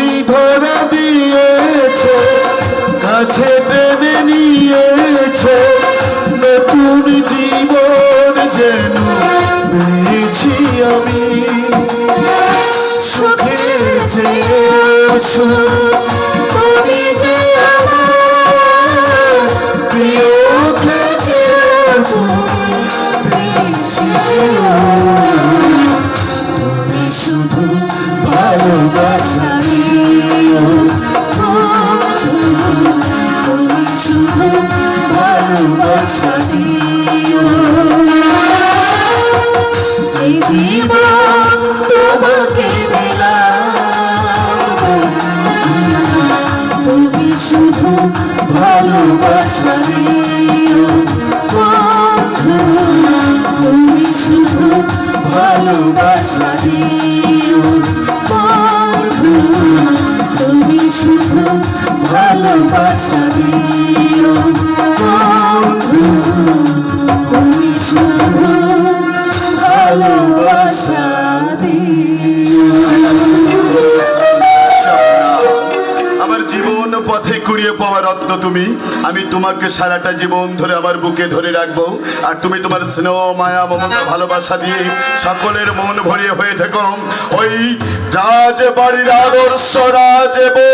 তুমি ধরা দিয়েছো, কাছে টেনে নিয়েছো, নতুন জীবন যেন পেয়েছি আমি। সুখের চেয়েও সুখ তুমি যে আমার প্রিয় থেকে বেশি। তুমি শুধু ভালোবাসা দিও, তুমি শুধু ভালোবাসা দিও। এই জীবন তোমাকে দিলাম, তুমি শুধু ভালোবাসা দিও বন্ধু, তুমি শুধু ভালোবাসা দিও বন্ধু, তুমি শুধু ভালোবাসা দিও বন্ধু, তুমি শুধু ভালোবাসা দিও। আমার জীবন পথে কুড়িয়ে পাওয়া রত্ন তুমি, আমি তোমাকে সারাটা জীবন ধরে আমার বুকে ধরে রাখবো। আর তুমি তোমার স্নেহ মায়া মমতা ভালোবাসা দিয়ে সকলের মন ভরিয়ে হয়ে থেকো ওই রাজবাড়ির আদর্শ রাজবধূ।